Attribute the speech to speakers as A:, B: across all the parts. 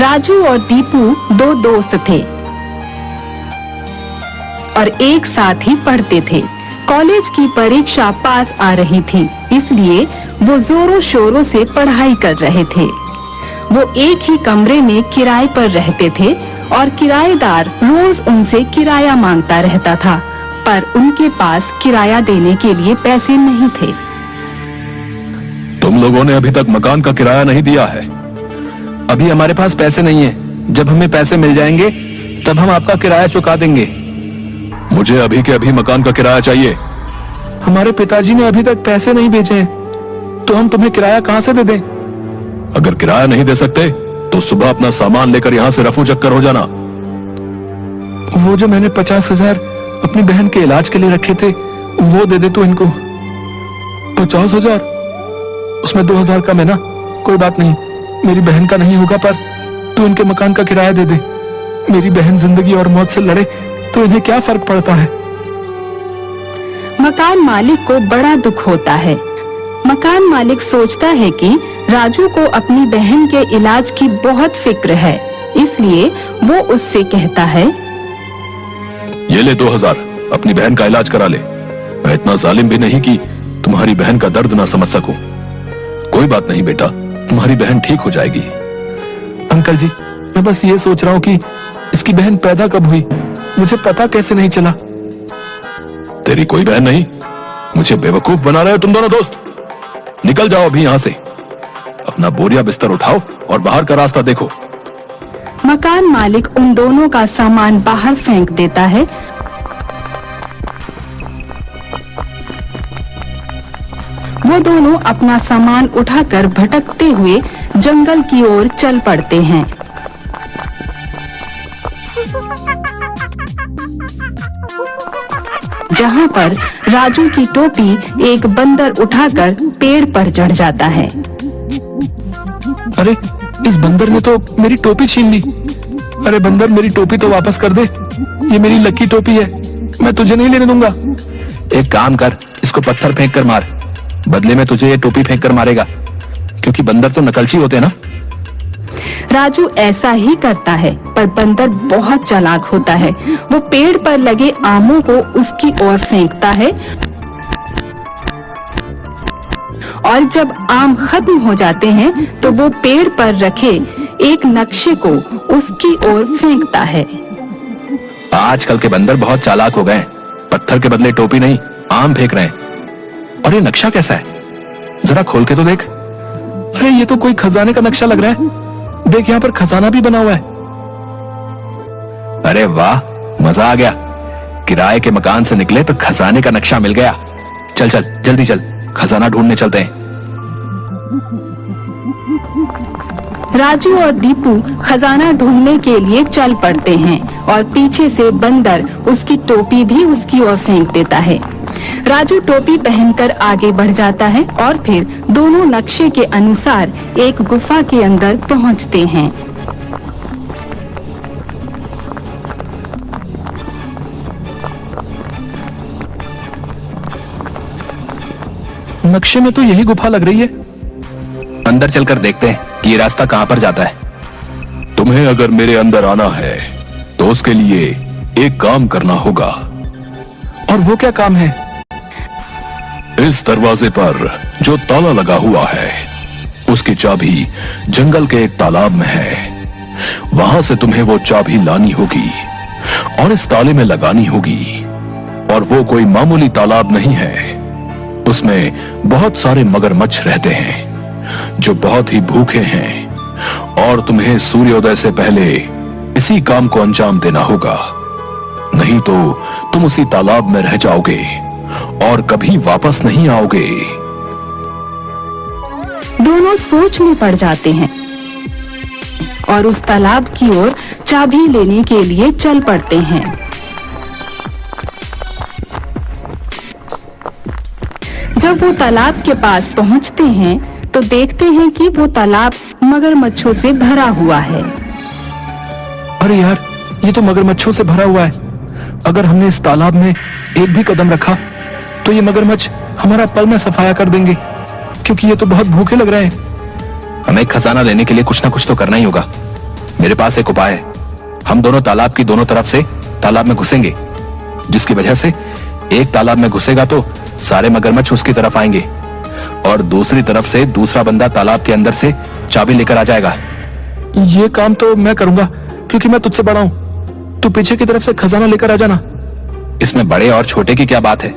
A: राजू और दीपू दो दोस्त थे और एक साथ ही पढ़ते थे। कॉलेज की परीक्षा पास आ रही थी, इसलिए वो जोरों शोरों से पढ़ाई कर रहे थे। वो एक ही कमरे में किराए पर रहते थे और किराएदार रोज उनसे किराया मांगता रहता था, पर उनके पास किराया देने के लिए पैसे नहीं थे।
B: तुम लोगों ने अभी तक मकान का किराया नहीं दिया है।
C: अभी हमारे पास पैसे नहीं है, जब हमें पैसे मिल जाएंगे तब हम आपका किराया चुका देंगे।
B: मुझे अभी के अभी मकान का किराया चाहिए।
C: हमारे पिताजी ने अभी तक पैसे नहीं भेजे हैं, तो हम तुम्हें किराया कहां से दे दें?
B: अगर किराया नहीं दे सकते तो सुबह अपना सामान लेकर यहाँ से रफू चक्कर हो जाना।
C: वो जो मैंने 50,000 अपनी बहन के इलाज के लिए रखे थे, वो दे दे तू इनको।
B: 50,000?
C: उसमें 2,000 कम है ना। कोई बात नहीं, मेरी बहन का नहीं होगा, पर तू इनके मकान का किराया दे दे। मेरी बहन जिंदगी और मौत से लड़े तो इन्हें क्या फर्क पड़ता है।
A: मकान मालिक को बड़ा दुख होता है। मकान मालिक सोचता है कि राजू को अपनी बहन के इलाज की बहुत फिक्र है, इसलिए वो उससे कहता है,
B: ये ले 2,000, अपनी बहन का इलाज करा ले। मैं इतना जालिम भी नहीं कि तुम्हारी बहन का दर्द ना समझ सकूं। कोई बात नहीं बेटा, तुम्हारी बहन ठीक हो जाएगी।
C: अंकल जी, मैं बस ये सोच रहा हूँ कि इसकी बहन पैदा कब हुई, मुझे पता कैसे नहीं चला।
B: तेरी कोई बहन नहीं? मुझे बेवकूफ बना रहे हो तुम दोनों दोस्त। निकल जाओ अभी यहाँ से। अपना बोरिया बिस्तर उठाओ और बाहर का रास्ता देखो।
A: मकान मालिक उन दोनों का सामान बाहर फेंक देता है। वो दोनों अपना सामान उठाकर भटकते हुए जंगल की ओर चल पड़ते हैं। जहाँ पर राजू की टोपी एक बंदर उठाकर पेड़ पर चढ़ जाता है।
C: अरे, इस बंदर ने तो मेरी टोपी छीन ली। अरे बंदर, मेरी टोपी तो वापस कर दे। ये मेरी लकी टोपी है, मैं तुझे नहीं लेने दूंगा। एक काम कर, इसको पत्थर फेंक कर मार। बदले में तुझे ये टोपी फेंक कर मारेगा, क्योंकि बंदर तो नकलची होते हैं ना।
A: राजू ऐसा ही करता है, पर बंदर बहुत चालाक होता है। वो पेड़ पर लगे आमों को उसकी ओर फेंकता है और जब आम खत्म हो जाते हैं तो वो पेड़ पर रखे एक नक्शे को उसकी ओर फेंकता है।
C: आजकल के बंदर बहुत चालाक हो गए, पत्थर के बदले टोपी नहीं आम फेंक रहे हैं। और ये नक्शा कैसा है, जरा खोल के तो देख। अरे ये तो कोई खजाने का नक्शा लग रहा है। देख, यहाँ पर खजाना भी बना हुआ है। अरे वाह, मजा आ गया। किराए के मकान से निकले तो खजाने का नक्शा मिल गया। चल चल जल्दी चल, खजाना ढूंढने चलते हैं।
A: राजू और दीपू खजाना ढूंढने के लिए चल पड़ते हैं और पीछे से बंदर उसकी टोपी भी उसकी ओर फेंक देता है। राजू टोपी पहनकर आगे बढ़ जाता है और फिर दोनों नक्शे के अनुसार एक गुफा के अंदर पहुंचते हैं।
C: नक्शे में तो यही गुफा लग रही है। अंदर चलकर देखते हैं कि ये रास्ता कहाँ पर जाता है।
B: तुम्हें अगर मेरे अंदर आना है तो उसके लिए एक काम करना होगा।
C: और वो क्या काम है?
B: इस दरवाजे पर जो ताला लगा हुआ है उसकी चाबी जंगल के एक तालाब में है। वहां से तुम्हें वो चाबी लानी होगी और इस ताले में लगानी होगी। और वो कोई मामूली तालाब नहीं है, उसमें बहुत सारे मगरमच्छ रहते हैं जो बहुत ही भूखे हैं। और तुम्हें सूर्योदय से पहले इसी काम को अंजाम देना होगा, नहीं तो तुम उसी तालाब में रह जाओगे और कभी वापस नहीं आओगे।
A: दोनों सोच में पड़ जाते हैं और उस तालाब की ओर चाबी लेने के लिए चल पड़ते हैं। जब वो तालाब के पास पहुंचते हैं तो देखते हैं कि वो तालाब मगरमच्छों से भरा हुआ है।
C: अरे यार, ये तो मगरमच्छों से भरा हुआ है। अगर हमने इस तालाब में एक भी कदम रखा तो ये मगरमच्छ हमारा पल में सफाया कर देंगे, क्योंकि ये तो बहुत भूखे लग रहे हैं। हमें खजाना लेने के लिए कुछ ना कुछ तो करना ही होगा। मेरे पास एक उपाय है। हम दोनों तालाब की दोनों तरफ से तालाब में घुसेंगे, जिसकी वजह से एक तालाब में घुसेगा तो सारे मगरमच्छ उसकी तरफ आएंगे और दूसरी तरफ से दूसरा बंदा तालाब के अंदर से चाबी लेकर आ जाएगा। ये काम तो मैं करूंगा क्योंकि मैं तुझसे बड़ा हूं। तू पीछे की तरफ से खजाना लेकर आ जाना। इसमें बड़े और छोटे की क्या बात है,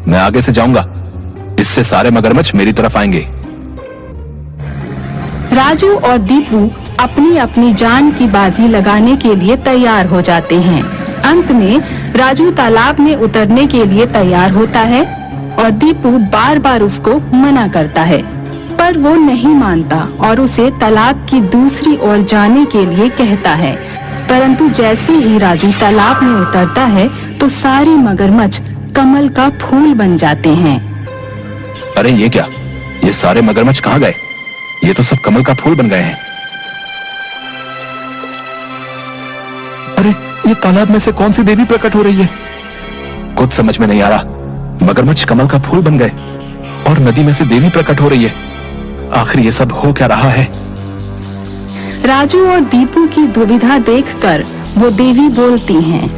C: मैं आगे से जाऊंगा, इससे सारे मगरमच्छ मेरी तरफ आएंगे।
A: राजू और दीपू अपनी अपनी जान की बाजी लगाने के लिए तैयार हो जाते हैं। अंत में राजू तालाब में उतरने के लिए तैयार होता है और दीपू बार बार उसको मना करता है, पर वो नहीं मानता और उसे तालाब की दूसरी ओर जाने के लिए कहता है। परंतु जैसे ही राजू तालाब में उतरता है तो सारे मगरमच्छ कमल का फूल बन जाते हैं।
C: अरे ये क्या, ये सारे मगरमच्छ कहाँ गए? ये तो सब कमल का फूल बन गए हैं। अरे ये तालाब में से कौन सी देवी प्रकट हो रही है? कुछ समझ में नहीं आ रहा। मगरमच्छ कमल का फूल बन गए और नदी में से देवी प्रकट हो रही है। आखिर ये सब हो क्या रहा है?
A: राजू और दीपू की दुविधा देखकर वो देवी बोलती हैं,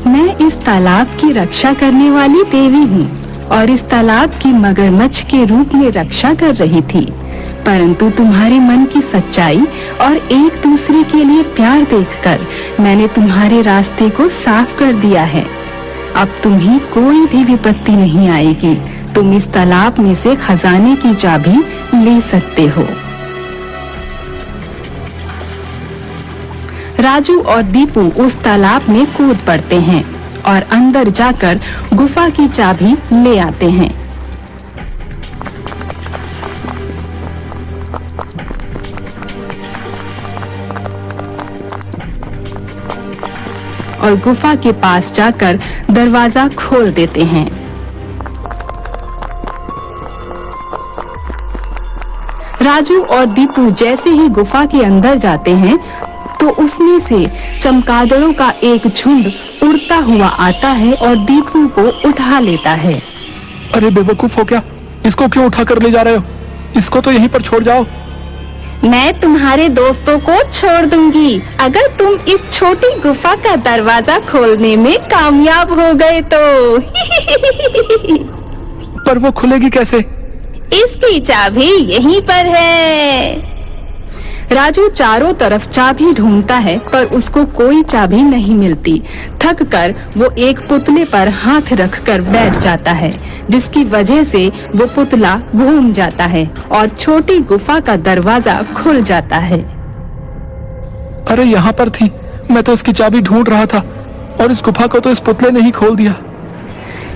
A: मैं इस तालाब की रक्षा करने वाली देवी हूँ और इस तालाब की मगरमच्छ के रूप में रक्षा कर रही थी, परंतु तुम्हारे मन की सच्चाई और एक दूसरे के लिए प्यार देखकर मैंने तुम्हारे रास्ते को साफ कर दिया है। अब तुम्हें कोई भी विपत्ति नहीं आएगी। तुम इस तालाब में से खजाने की चाबी ले सकते हो। राजू और दीपू उस तालाब में कूद पड़ते हैं और अंदर जाकर गुफा की चाबी ले आते हैं। और गुफा के पास जाकर दरवाजा खोल देते हैं। राजू और दीपू जैसे ही गुफा के अंदर जाते हैं तो उसमें से चमगादड़ों का एक झुंड उड़ता हुआ आता है और दीपू को उठा लेता है।
C: अरे बेवकूफ हो क्या, इसको क्यों उठा कर ले जा रहे हो? इसको तो यहीं पर छोड़ जाओ।
A: मैं तुम्हारे दोस्तों को छोड़ दूंगी अगर तुम इस छोटी गुफा का दरवाजा खोलने में कामयाब हो गए तो।
C: पर वो खुलेगी कैसे?
A: इसकी चाबी यहीं पर है। राजू चारों तरफ चाबी ढूंढता है पर उसको कोई चाबी नहीं मिलती। थक कर वो एक पुतले पर हाथ रखकर बैठ जाता है, जिसकी वजह से वो पुतला घूम जाता है और छोटी गुफा का दरवाजा खुल जाता है।
C: अरे यहाँ पर थी, मैं तो इसकी चाबी ढूंढ रहा था और इस गुफा को तो इस पुतले ने ही खोल दिया।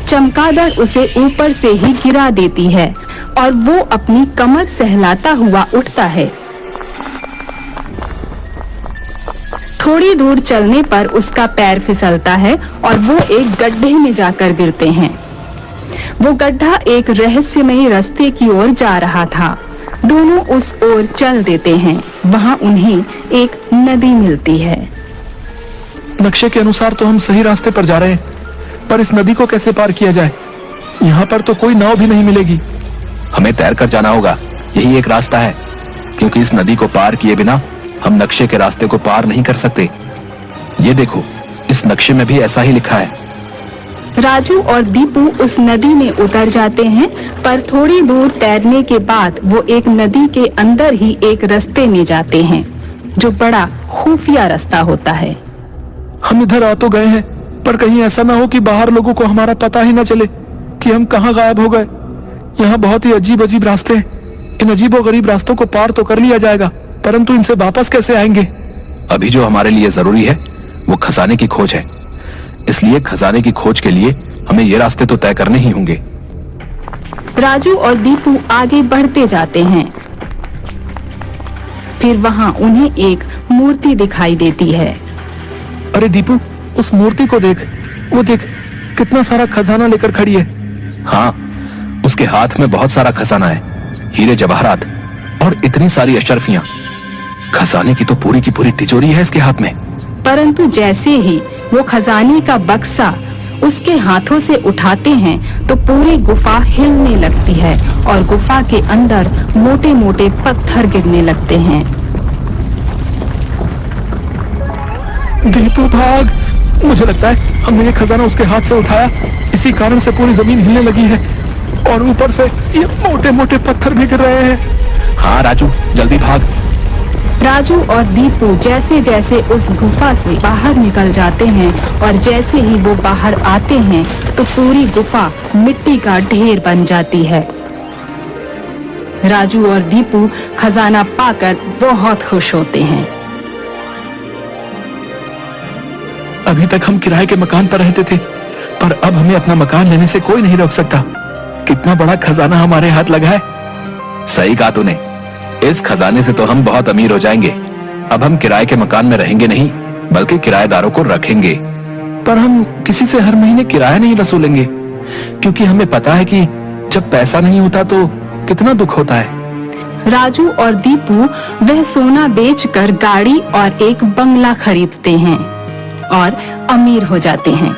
A: चमगादड़ उसे ऊपर से ही गिरा देती है और वो अपनी कमर सहलाता हुआ उठता है। थोड़ी दूर चलने पर उसका पैर फिसलता है और वो एक गड्ढे में जाकर गिरते हैं। वो गड्ढा एक रहस्यमयी रास्ते की ओर जा रहा था। दोनों उस ओर चल देते हैं। वहाँ उन्हें एक नदी मिलती है।
C: नक्शे के अनुसार तो हम सही रास्ते पर जा रहे हैं, पर इस नदी को कैसे पार किया जाए? यहाँ पर तो कोई नाव भी नहीं मिलेगी। हमें तैर कर जाना होगा, यही एक रास्ता है, क्योंकि इस नदी को पार किए बिना हम नक्शे के रास्ते को पार नहीं कर सकते। ये देखो, इस नक्शे में भी ऐसा ही लिखा है।
A: राजू और दीपू उस नदी में उतर जाते हैं, पर थोड़ी दूर तैरने के बाद वो एक नदी के अंदर ही एक रास्ते में जाते हैं, जो बड़ा खुफिया रास्ता होता है।
C: हम इधर आ तो गए हैं, पर कहीं ऐसा ना हो कि बाहर लोगों को हमारा पता ही न चले कि हम कहाँ गायब हो गए। यहाँ बहुत ही अजीब अजीब रास्ते हैं। इन अजीबो गरीब रास्तों को पार तो कर लिया जाएगा, परंतु इनसे वापस कैसे आएंगे? अभी जो हमारे लिए जरूरी है वो खजाने की खोज है, इसलिए खजाने की खोज के लिए हमें ये रास्ते तो तय करने ही होंगे।
A: राजू और दीपू आगे बढ़ते जाते हैं। फिर वहाँ उन्हें एक मूर्ति दिखाई देती है।
C: अरे दीपू, उस मूर्ति को देख, वो देख, कितना सारा खजाना लेकर खड़ी है। हाँ, उसके हाथ में बहुत सारा खजाना है, हीरे जवाहरात और इतनी सारी अशरफियां। खजाने की तो पूरी की पूरी तिजोरी है इसके हाथ में।
A: परंतु जैसे ही वो खजाने का बक्सा उसके हाथों से उठाते हैं तो पूरी गुफा हिलने लगती है और गुफा के अंदर मोटे मोटे पत्थर गिरने लगते हैं।
C: दीपू भाग। मुझे लगता है हमने ये खजाना उसके हाथ से उठाया, इसी कारण से पूरी जमीन हिलने लगी है और ऊपर से ये मोटे मोटे पत्थर भी गिर रहे हैं। हाँ राजू, जल्दी भाग।
A: राजू और दीपू जैसे जैसे उस गुफा से बाहर निकल जाते हैं और जैसे ही वो बाहर आते हैं तो पूरी गुफा मिट्टी का ढेर बन जाती है। राजू और दीपू खजाना पाकर बहुत खुश होते हैं।
C: अभी तक हम किराए के मकान पर रहते थे, पर अब हमें अपना मकान लेने से कोई नहीं रोक सकता। कितना बड़ा खजाना हमारे हाथ लगा है।
B: सही कहा तूने, इस खजाने से तो हम बहुत अमीर हो जाएंगे। अब हम किराए के मकान में रहेंगे नहीं, बल्कि किराएदारों को रखेंगे।
C: पर हम किसी से हर महीने किराया नहीं वसूलेंगे, क्योंकि हमें पता है कि जब पैसा नहीं होता तो कितना दुख होता है।
A: राजू और दीपू वह सोना बेचकर गाड़ी और एक बंगला खरीदते हैं और अमीर हो जाते हैं।